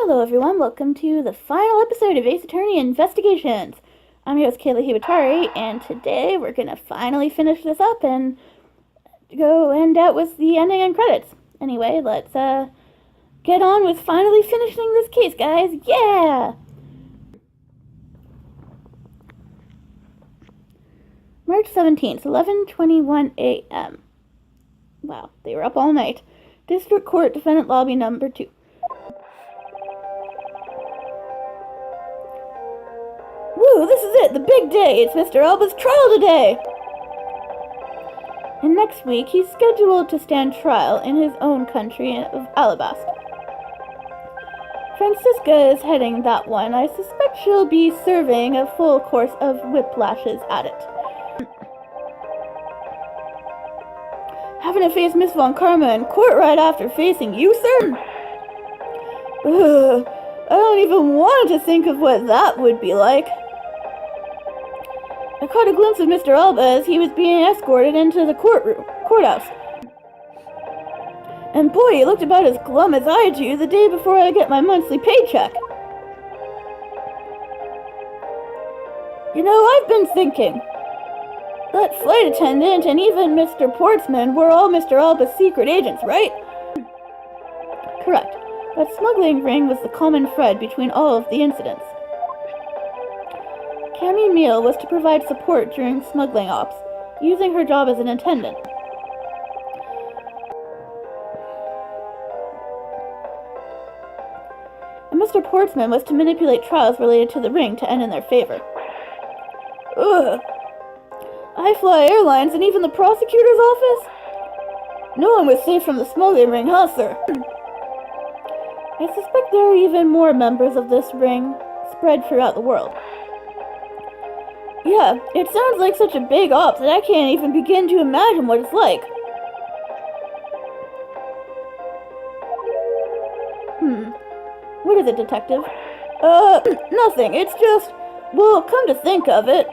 Hello everyone, welcome to the final episode of Ace Attorney Investigations. I'm your host Kayla Hibatari, and today we're gonna finally finish this up and go end out with the ending and credits. Anyway, let's get on with finally finishing this case, guys. Yeah! March 17th, 11:21 a.m. Wow, they were up all night. District Court Defendant Lobby Number 2. Woo, this is it, the big day. It's Mr. Alba's trial today. And next week, he's scheduled to stand trial in his own country of Alabasta. Francisca is heading that one. I suspect she'll be serving a full course of whiplashes at it. Having to face Miss Von Karma in court right after facing you, sir? Ugh, I don't even want to think of what that would be like. I caught a glimpse of Mr. Alba as he was being escorted into the courthouse. And boy, he looked about as glum as I do the day before I get my monthly paycheck. You know, I've been thinking. That flight attendant and even Mr. Portsman were all Mr. Alba's secret agents, right? Correct. That smuggling ring was the common thread between all of the incidents. Cammy Meal was to provide support during smuggling ops, using her job as an attendant. And Mr. Portsman was to manipulate trials related to the ring to end in their favor. Ugh. I fly airlines and even the prosecutor's office? No one was safe from the smuggling ring, huh, sir? I suspect there are even more members of this ring spread throughout the world. Yeah, it sounds like such a big op that I can't even begin to imagine what it's like. What is it, detective? Nothing. It's just, well, come to think of it,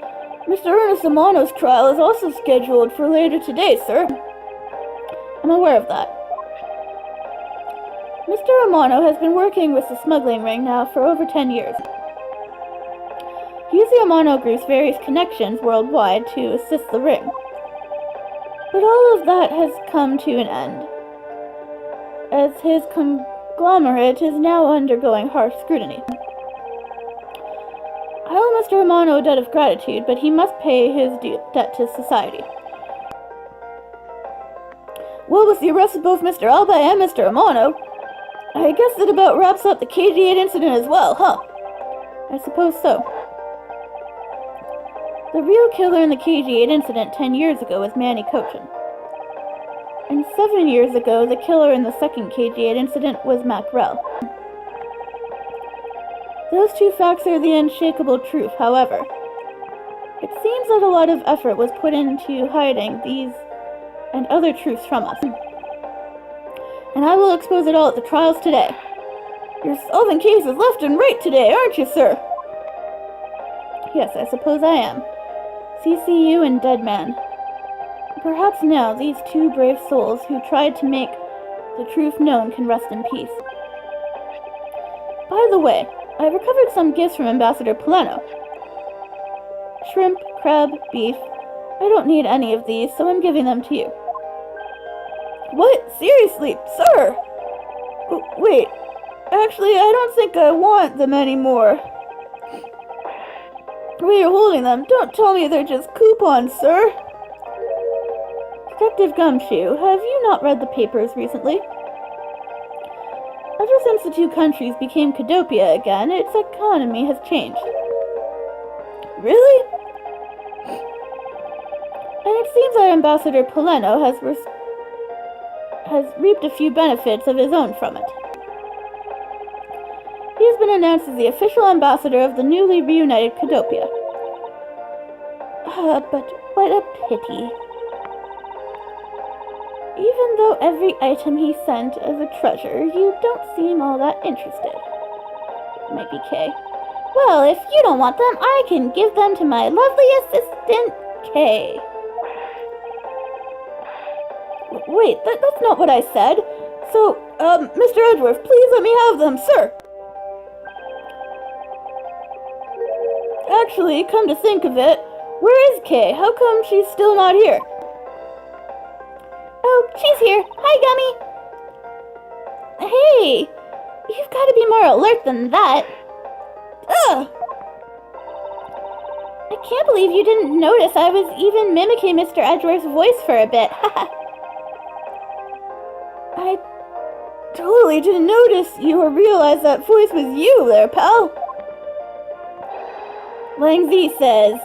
Mr. Ernest Amano's trial is also scheduled for later today, sir. I'm aware of that. Mr. Amano has been working with the smuggling ring now for over 10 years. He used the Amano Group's various connections worldwide to assist the ring. But all of that has come to an end, as his conglomerate is now undergoing harsh scrutiny. I owe Mr. Amano a debt of gratitude, but he must pay his debt to society. Well, with the arrest of both Mr. Alba and Mr. Amano, I guess that about wraps up the KG8 incident as well, huh? I suppose so. The real killer in the KG8 incident 10 years ago was Manny Cochin. And 7 years ago, the killer in the second KG8 incident was Mac Rell. Those two facts are the unshakable truth, however. It seems that a lot of effort was put into hiding these and other truths from us. And I will expose it all at the trials today. You're solving cases left and right today, aren't you, sir? Yes, I suppose I am. CCU and Deadman. Perhaps now these two brave souls who tried to make the truth known can rest in peace. By the way, I recovered some gifts from Ambassador Poleno. Shrimp, crab, beef. I don't need any of these, so I'm giving them to you. What? Seriously, sir? Wait, actually, I don't think I want them anymore. The way you're holding them, don't tell me they're just coupons, sir. Detective Gumshoe, have you not read the papers recently? Ever since the two countries became Cadopia again, its economy has changed. Really? And it seems that Ambassador Poleno has reaped a few benefits of his own from it. He has been announced as the official ambassador of the newly reunited Cadopia. But what a pity. Even though every item he sent is a treasure, you don't seem all that interested. Might be Kay. Well, if you don't want them, I can give them to my lovely assistant, Kay. Wait, that's not what I said. So, Mr. Edgeworth, please let me have them, sir. Actually, come to think of it, where is Kay? How come she's still not here? Oh, she's here. Hi, Gummy. Hey, you've got to be more alert than that. Ugh! I can't believe you didn't notice I was even mimicking Mr. Edgeworth's voice for a bit. I totally didn't notice you or realize that voice was you there, pal. Lang Z says,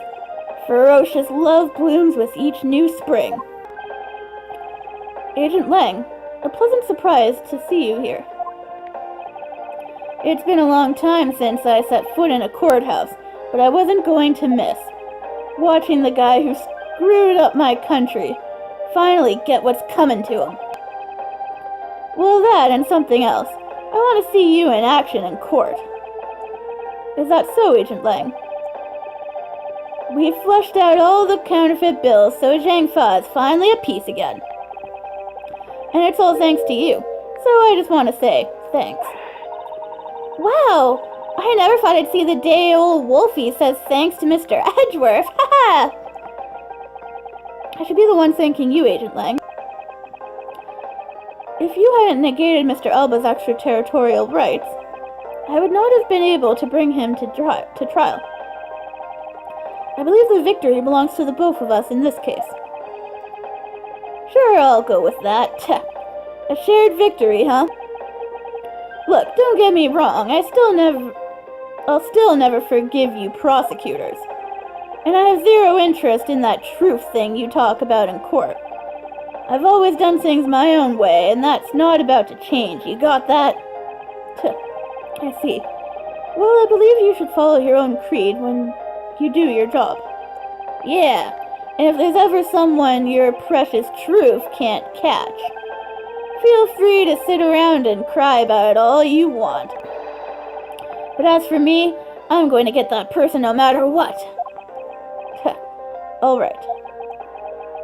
ferocious love blooms with each new spring. Agent Lang, a pleasant surprise to see you here. It's been a long time since I set foot in a courthouse, but I wasn't going to miss watching the guy who screwed up my country finally get what's coming to him. Well, that and something else. I want to see you in action in court. Is that so, Agent Lang? We've flushed out all the counterfeit bills, so Zhang Fa is finally at peace again. And it's all thanks to you, so I just want to say thanks. Wow! I never thought I'd see the day old Wolfie says thanks to Mr. Edgeworth. Haha! I should be the one thanking you, Agent Lang. If you hadn't negated Mr. Elba's extraterritorial rights, I would not have been able to bring him to trial. I believe the victory belongs to the both of us in this case. Sure, I'll go with that. A shared victory, huh? Look, don't get me wrong, I'll still never forgive you prosecutors. And I have zero interest in that truth thing you talk about in court. I've always done things my own way, and that's not about to change. You got that? I see. Well, I believe you should follow your own creed when you do your job. Yeah, and if there's ever someone your precious truth can't catch, feel free to sit around and cry about it all you want. But as for me, I'm going to get that person no matter what. Alright.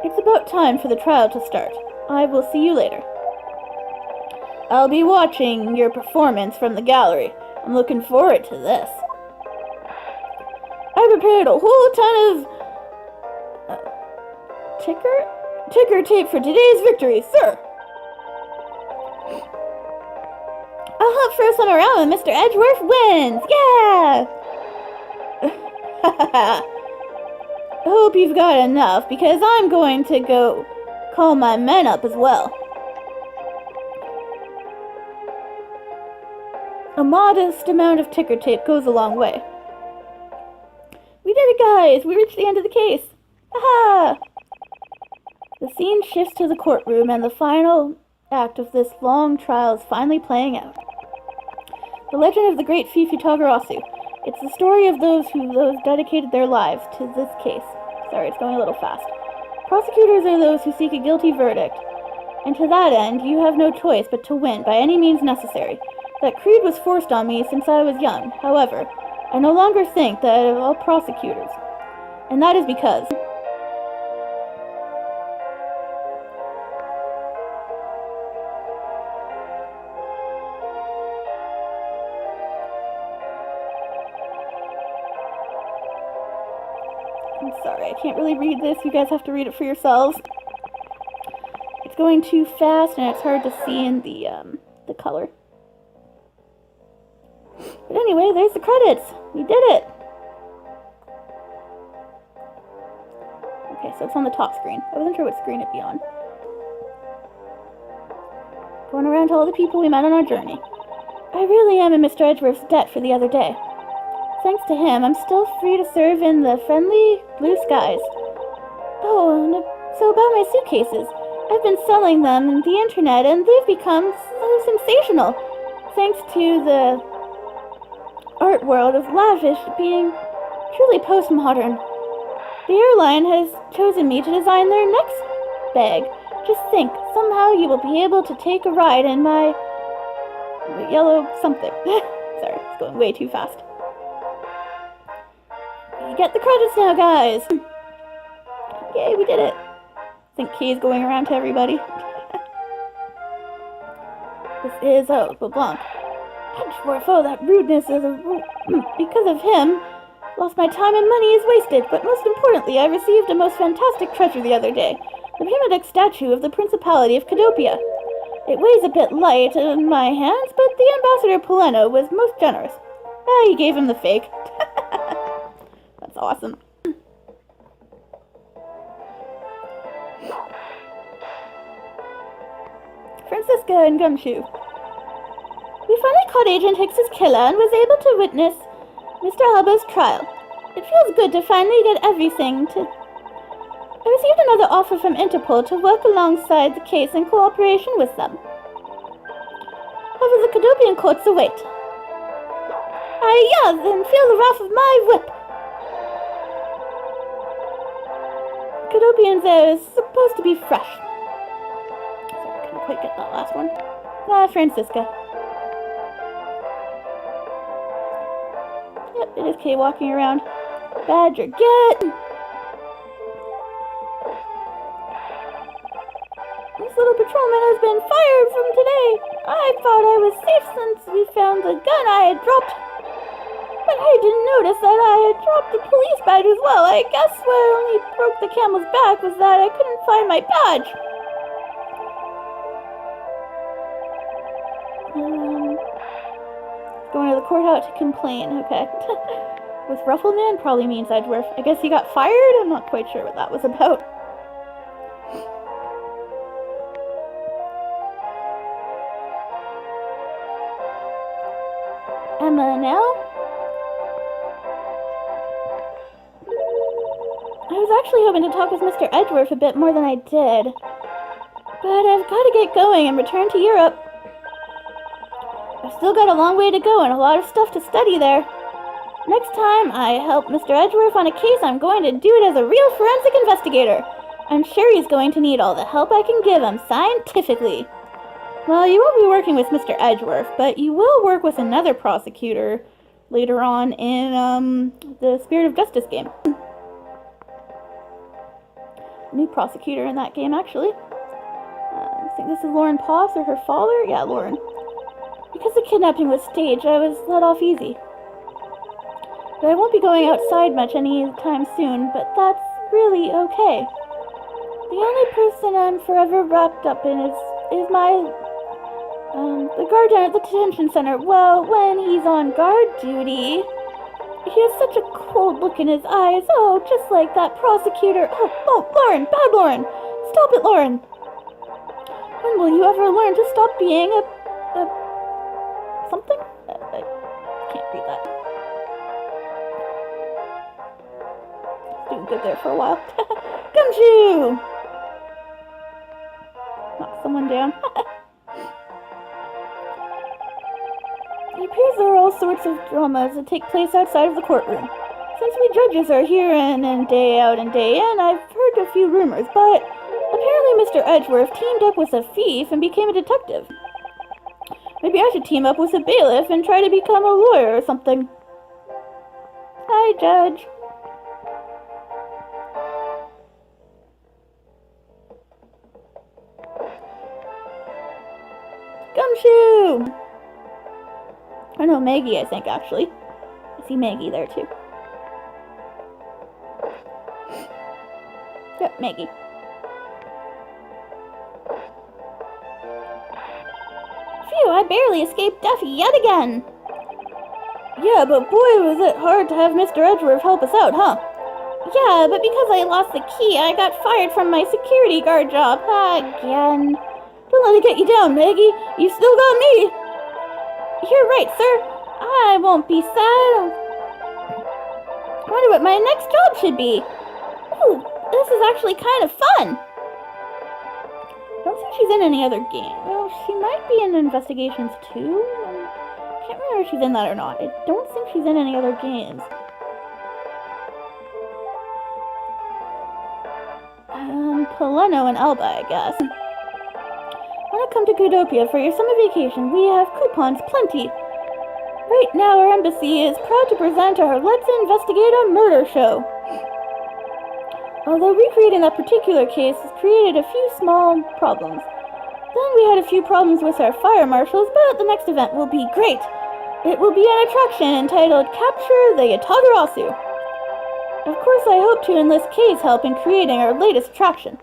It's about time for the trial to start. I will see you later. I'll be watching your performance from the gallery. I'm looking forward to this. I prepared a whole ton of... ticker tape for today's victory, sir. I'll help throw some around when Mr. Edgeworth wins! Yeah! I hope you've got enough, because I'm going to go call my men up as well. A modest amount of ticker tape goes a long way. We did it, guys! We reached the end of the case! Aha! The scene shifts to the courtroom, and the final act of this long trial is finally playing out. The legend of the great thief Yatagarasu. It's the story of those who dedicated their lives to this case. Sorry, it's going a little fast. Prosecutors are those who seek a guilty verdict, and to that end, you have no choice but to win by any means necessary. That creed was forced on me since I was young. However, I no longer think that of all prosecutors, and that is because... I'm sorry, I can't really read this. You guys have to read it for yourselves. It's going too fast, and it's hard to see in the color. But anyway, there's the credits. We did it. Okay, so it's on the top screen. I wasn't sure what screen it'd be on. Going around to all the people we met on our journey. I really am in Mr. Edgeworth's debt for the other day. Thanks to him, I'm still free to serve in the friendly blue skies. Oh, and so about my suitcases. I've been selling them on the internet, and they've become so sensational. Thanks to the art world of lavish being truly postmodern. The airline has chosen me to design their next bag. Just think, somehow you will be able to take a ride in my yellow something. Sorry, it's going way too fast. You get the credits now, guys! Yay, we did it! I think Kay's going around to everybody. This is, LeBlanc. Edgeworth, oh, that rudeness is because of him. Lost my time and money is wasted, but most importantly, I received a most fantastic treasure the other day. The Prima statue of the Principality of Cadopia. It weighs a bit light in my hands, but the Ambassador Poleno was most generous. He gave him the fake. That's awesome. Francisca and Gumshoe. We finally caught Agent Hicks's killer and was able to witness Mr. Alba's trial. It feels good to finally get everything to... I received another offer from Interpol to work alongside the case in cooperation with them. However, the Cadopian courts await. Yes, and feel the wrath of my whip. Cadopian's air is supposed to be fresh. Sorry, I couldn't quite get that last one. Francisca. Yep, it is Kay walking around. Badger, get! This little patrolman has been fired from today. I thought I was safe since we found the gun I had dropped. But I didn't notice that I had dropped the police badge as well. I guess what only broke the camel's back was that I couldn't find my badge. Going to the courthouse to complain. Okay. With Ruffleman probably means Edgeworth. I guess he got fired? I'm not quite sure what that was about. Emma now? I was actually hoping to talk with Mr. Edgeworth a bit more than I did. But I've got to get going and return to Europe. I've still got a long way to go and a lot of stuff to study there. Next time I help Mr. Edgeworth on a case, I'm going to do it as a real forensic investigator. I'm sure he's going to need all the help I can give him scientifically. Well, you won't be working with Mr. Edgeworth, but you will work with another prosecutor later on in the Spirit of Justice game. New prosecutor in that game, actually. I think this is Lauren Poss or her father? Yeah, Lauren. Because the kidnapping was staged, I was let off easy. But I won't be going outside much anytime soon, but that's really okay. The only person I'm forever wrapped up in is my... the guard down at the detention center. Well, when he's on guard duty, he has such a cold look in his eyes. Oh, just like that prosecutor. Oh, Lauren, bad Lauren. Stop it, Lauren. When will you ever learn to stop being a something? I can't read that. Doing good there for a while. Gumshoe! Knock someone down. It appears there are all sorts of dramas that take place outside of the courtroom. Since we judges are here and day out and day in, I've heard a few rumors, but apparently Mr. Edgeworth teamed up with a thief and became a detective. Maybe I should team up with a bailiff and try to become a lawyer or something. Hi, Judge. Gumshoe! I know Maggie, I think, actually. I see Maggie there, too. Yep, Maggie. Phew, I barely escaped death yet again. Yeah, but boy, was it hard to have Mr. Edgeworth help us out, huh? Yeah, but because I lost the key, I got fired from my security guard job. Again. Don't let it get you down, Maggie. You still got me. You're right, sir. I won't be sad. I wonder what my next job should be. Ooh, this is actually kind of fun. I don't think she's in any other game. Well, she might be in Investigations too. I can't remember if she's in that or not. I don't think she's in any other games. Poleno and Alba, I guess. Want to come to Cadopia for your summer vacation? We have coupons plenty. Right now, our embassy is proud to present our Let's Investigate a Murder show. Although recreating that particular case has created a few small problems. Then we had a few problems with our fire marshals, but the next event will be great. It will be an attraction entitled Capture the Yatagarasu. Of course, I hope to enlist Kay's help in creating our latest attraction.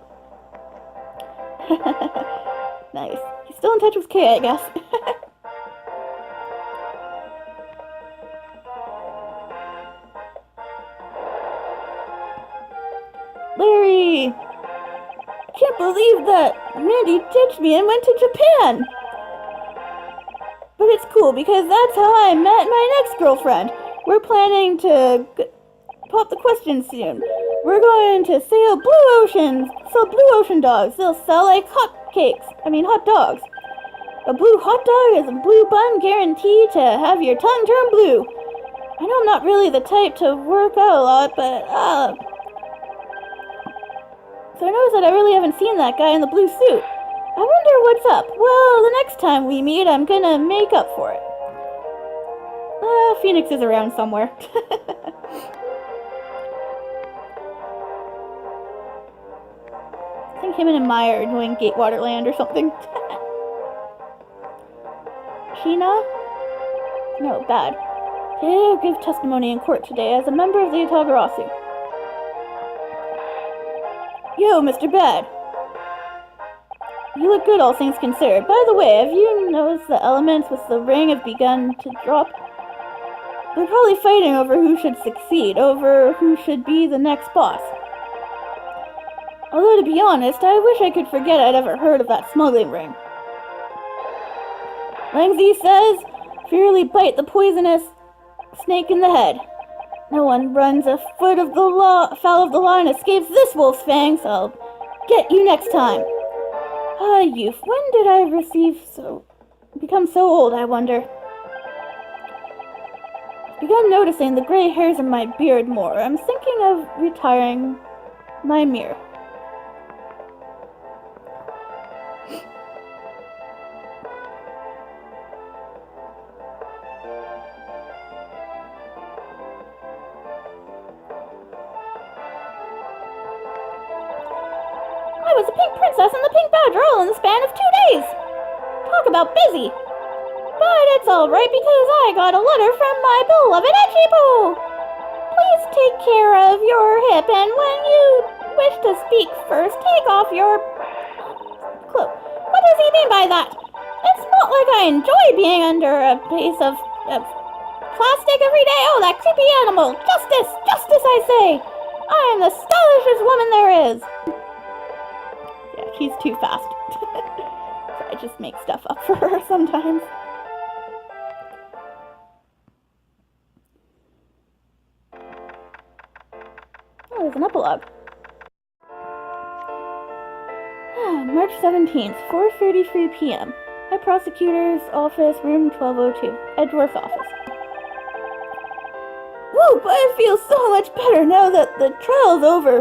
Nice. He's still in touch with Kay, I guess. Larry! I can't believe that Mandy ditched me and went to Japan! But it's cool because that's how I met my next girlfriend. We're planning to pop the question soon. We're going to sell blue ocean dogs. They'll sell like hot dogs. A blue hot dog is a blue bun guaranteed to have your tongue turn blue. I know I'm not really the type to work out a lot, but so I noticed that I really haven't seen that guy in the blue suit. I wonder what's up. Well, the next time we meet, I'm gonna make up for it. Phoenix is around somewhere. I think him and Maya are doing Gatewater Land or something. Sheena? No, bad. He'll give testimony in court today as a member of the Yatagarasu. Yo, Mr. Bad. You look good, all things considered. By the way, have you noticed the elements with the ring have begun to drop? They're probably fighting over who should succeed, over who should be the next boss. Although, to be honest, I wish I could forget I'd ever heard of that smuggling ring. Langzi says, fearfully bite the poisonous snake in the head. No one runs a foot of the foul of the law and escapes this wolf's fangs. I'll get you next time. Ah, youth, when did I become so old, I wonder? I've begun noticing the gray hairs in my beard more. I'm thinking of retiring my mirror. I was a pink princess and the pink badger all in the span of 2 days. Talk about busy. But it's alright because I got a letter from my beloved Echipo. Please take care of your hip, and when you wish to speak first, take off your cloak. What does he mean by that? It's not like I enjoy being under a piece of plastic every day. Oh, that creepy animal. Justice! Justice, I say! I am the stylishest woman there is. Yeah, she's too fast. So I just make stuff up for her sometimes. Oh, there's an epilogue. March 17th, 4:33 p.m. At Prosecutor's Office, room 1202. Edgeworth's office. Whoa, but I feel so much better now that the trial's over.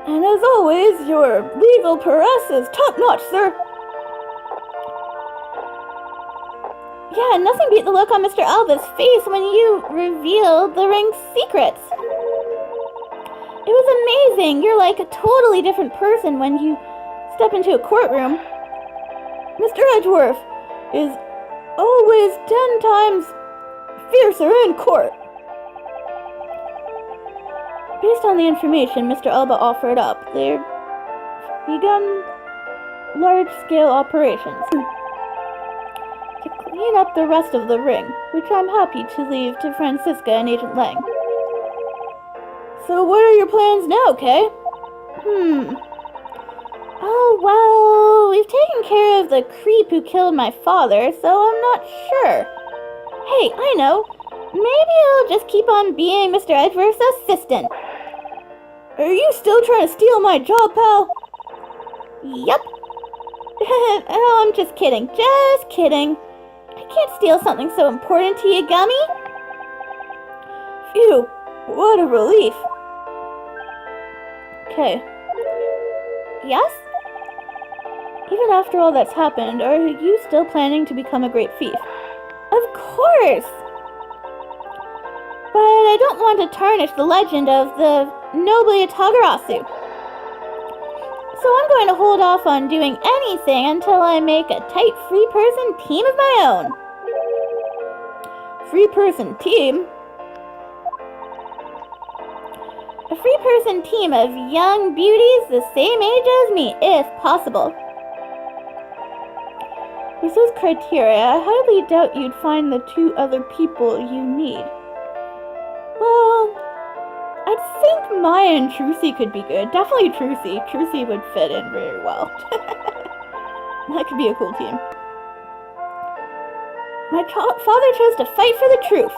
And as always, your legal prowess is top-notch, sir. Yeah, nothing beat the look on Mr. Alba's face when you revealed the ring's secrets. It was amazing. You're like a totally different person when you step into a courtroom. Mr. Edgeworth is always 10 times fiercer in court. Based on the information Mr. Alba offered up, they've begun large-scale operations to clean up the rest of the ring, which I'm happy to leave to Francisca and Agent Lang. So what are your plans now, Kay? Oh, well, we've taken care of the creep who killed my father, so I'm not sure. Hey, I know. Maybe I'll just keep on being Mr. Edgeworth's assistant. Are you still trying to steal my job, pal? Yup. Oh, I'm just kidding. Just kidding. I can't steal something so important to you, Gummy. Phew, what a relief. Okay. Yes? Even after all that's happened, are you still planning to become a great thief? Of course! But I don't want to tarnish the legend of the noble Yatagarasu. So I'm going to hold off on doing anything until I make a tight three-person team of my own. Three-person team? A three-person team of young beauties the same age as me, if possible. With those criteria, I highly doubt you'd find the 2 other people you need. Well, I think Maya and Trucy could be good. Definitely Trucy. Trucy would fit in very well. That could be a cool team. My father chose to fight for the truth.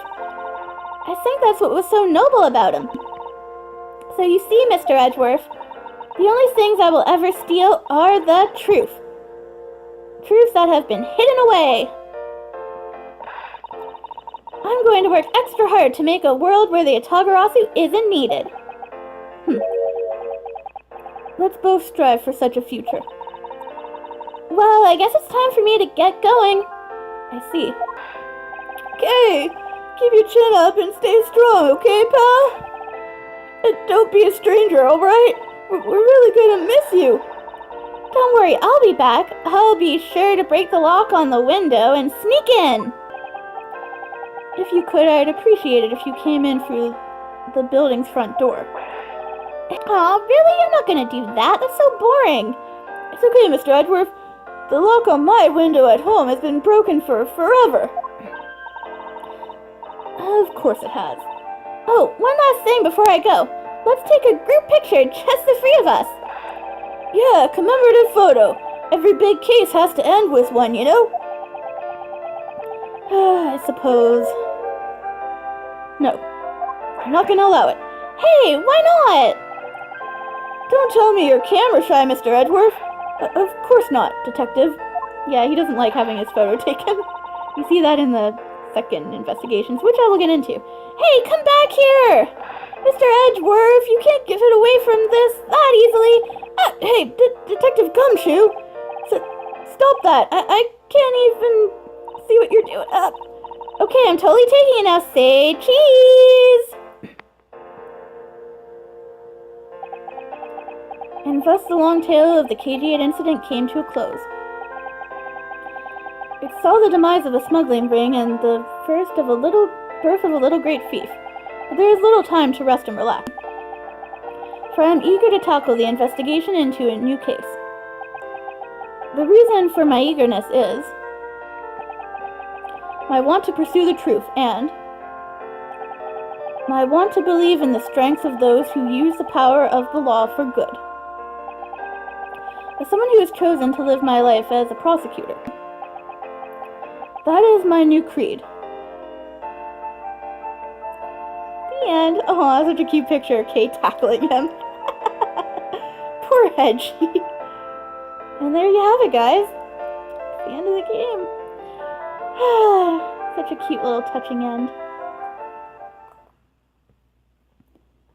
I think that's what was so noble about him. So you see, Mr. Edgeworth, the only things I will ever steal are the truth. Truths that have been hidden away. I'm going to work extra hard to make a world where the Yatagarasu isn't needed. Let's both strive for such a future. Well, I guess it's time for me to get going. I see. Okay, keep your chin up and stay strong, okay, pal? And don't be a stranger, alright? We're really gonna miss you. Don't worry, I'll be back. I'll be sure to break the lock on the window and sneak in. If you could, I'd appreciate it if you came in through the building's front door. Aw, really? I'm not gonna do that. That's so boring. It's okay, Mr. Edgeworth. The lock on my window at home has been broken for forever. Of course it has. Oh, one last thing before I go. Let's take a group picture, just the 3 of us. Yeah, commemorative photo. Every big case has to end with one, you know? I suppose. No, I'm not gonna allow it. Hey, why not? Don't tell me you're camera shy, Mr. Edgeworth. Of course not, Detective. Yeah, he doesn't like having his photo taken. You see that in the second investigations, which I will get into. Hey, come back here! Mr. Edgeworth, you can't give it away from this that easily. Hey, Detective Gumshoe! Stop that! I can't even see what you're doing. Okay, I'm totally taking it now. Say cheese! And thus the long tale of the KG8 incident came to a close. It saw the demise of a smuggling ring and the birth of a little great thief. But there is little time to rest and relax, for I am eager to tackle the investigation into a new case. The reason for my eagerness is my want to pursue the truth and my want to believe in the strength of those who use the power of the law for good. As someone who has chosen to live my life as a prosecutor, that is my new creed. The end. Oh, such a cute picture of Kay tackling him. Poor Hedgie. And there you have it, guys. The end of the game. Such a cute little touching end.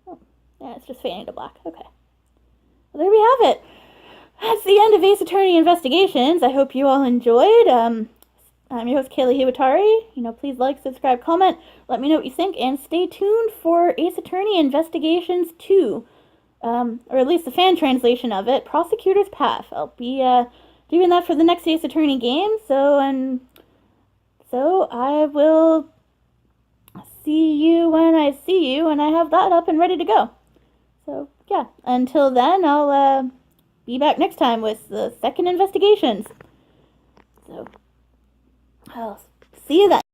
Oh, yeah, it's just fading to black. Okay. Well, there we have it. That's the end of Ace Attorney Investigations. I hope you all enjoyed. I'm your host, Kaylee Hiwatari. Please like, subscribe, comment. Let me know what you think. And stay tuned for Ace Attorney Investigations 2. Or at least the fan translation of it. Prosecutor's Path. I'll be doing that for the next Ace Attorney game. So I will see you when I see you. And I have that up and ready to go. So, yeah. Until then, I'll be back next time with the second investigations. So, I'll see you then.